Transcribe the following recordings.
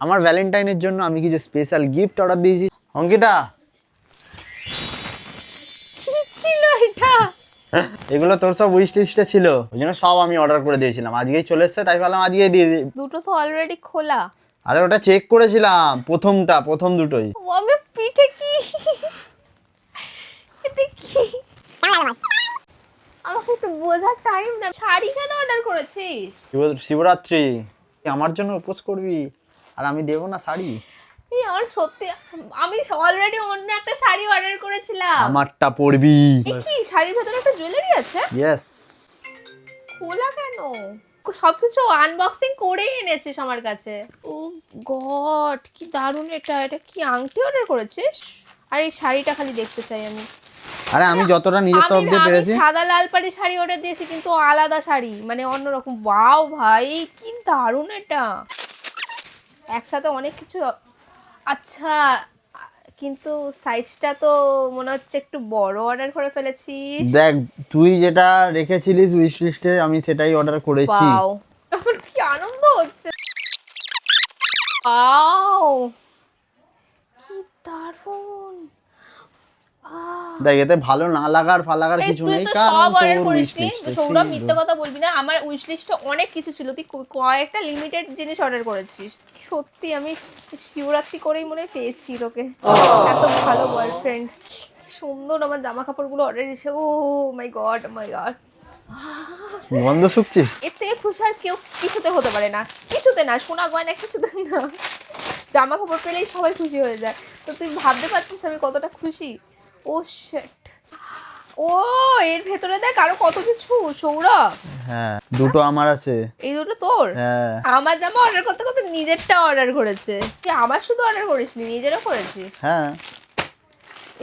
আমার ভ্যালেন্টাইনের জন্য আমি কিছু স্পেশাল গিফট অর্ডার দিয়েছি। অঙ্কিতা, কি ছিল এটা? এগুলো তোর সব উইশ লিস্টে ছিল, ওই জন্য সব আমি অর্ডার করে দিয়েছিলাম। আজকেই চলে এসেছে, তাই ভাবলাম আজকেই দিয়ে দিই। দুটো তো অলরেডি খোলা। আরে ওটা চেক করেছিলাম, প্রথম দুটোই। আমি পিঠে কি এটা কি? আমাকে তো বোঝার টাইম না। শাড়ি কেন অর্ডার করেছিস? শিবরাত্রি, আমার জন্য উপোস করবি আর আমি দেবো না শাড়ি? এই আমার সত্যি, আমি অলরেডি অন্য একটা শাড়ি অর্ডার করেছিলাম। আমারটা পরবি। এই কি শাড়ির ভেতরে একটা জুয়েলারি আছে? ইয়েস। খোলা কেন? সবকিছু আনবক্সিং করে এনেছিস আমার কাছে। ও গড, কি দারুণ এটা! এটা কি আংটি অর্ডার করেছিস? আর এই শাড়িটা খালি দেখতে চাই আমি। আরে আমি যতটা নিজের তরফ দিয়ে আমি পেরেছি। সাদা লাল পাড়ি শাড়ি অর্ডার দিয়েছি, কিন্তু আলাদা শাড়ি, মানে অন্যরকম। ওয়াও ভাই, কি দারুণ এটা! একসাথে অনেক কিছু। আচ্ছা, কিন্তু সাইজটা তো মনে হচ্ছে একটু বড় অর্ডার করে ফেলেছিস। দেখ, তুই যেটা রেখেছিলিস উইশ লিস্টে আমি সেটাই অর্ডার করেছি। ওয়াও, আমার কি আনন্দ হচ্ছে! ওয়াও, কি দারুণ! দেখ, এতে ভালো না লাগার ফালাগার কিছু তুই নেই, তো কারণ সব অর্ডার তোর উইশ করিসনি লিস্টে সৌরভ, ছিল। মিথ্যে কথা বলবি না। আমার উইশ লিস্টে অনেক কিছু ছিল, তুই কয়েকটা লিমিটেড জিনিস অর্ডার করেছিস। সত্যি আমি শিবরাত্রি করেই মনে হয় পেয়েছি তোকে। এত ভালো বয়ফ্রেন্ড। সুন্দর আমার জামা কাপড়গুলো অর্ডার এসে, ও মাই গড, মাই গড! গন্ধ শুকছিস? এর থেকে খুশি আর কেউ কিছুতে হতে পারে না। কিছুতে না, সোনা গয়না কিছুতে না। জামা কাপড় পেলেই সবাই খুশি হয়ে যায়। তো তুই ভাবতে পারছিস আমি কতটা খুশি। ও শিট! ও, এর ভেতরে দেখ আরো কত কিছু সৌরভ। হ্যাঁ, দুটো আমার আছে। এই দুটো তোর? হ্যাঁ। আমার জামা অর্ডার করতে করতে নিজেরটা অর্ডার করেছে। তুই আমার শুধু অর্ডার করিসনি, নিজেরও করেছিস। হ্যাঁ।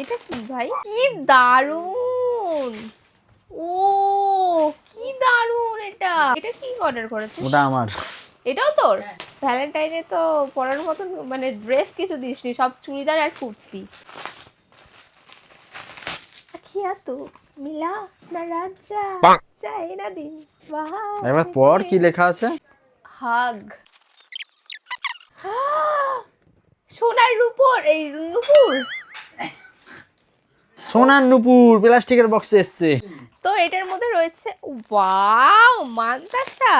এটা কি ভাই, কি দারুণ! ও, কি দারুণ এটা! এটা কি অর্ডার করেছিস? ওটা আমার। এটাও তোর? ভ্যালেন্টাইনে তো পরার মতন মানে ড্রেস কিছু দিসনি, সব চুড়িদার আর কুর্তি। আখিয়া তো মিলা না রাজা চাই না দিন বাহার। এবার পর কি লেখা আছে? হাগ। সোনার রূপোর, এই নুপুর। সোনার নুপুর প্লাস্টিকের বক্সে এসছে। তো এটার মধ্যে রয়েছে, ওয়াও, মানতাসা।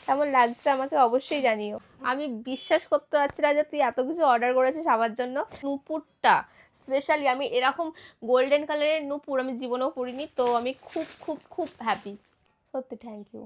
কেমন লাগছে আমাকে অবশ্যই জানিও। আমি বিশ্বাস করতে পারছি না যে তুই এত কিছু অর্ডার করেছিস আমার জন্য। নুপুরটা স্পেশালি, আমি এরকম গোল্ডেন কালারের নুপুর আমি জীবনেও পরিনি, তো আমি খুব খুব খুব হ্যাপি। সত্যি থ্যাংক ইউ।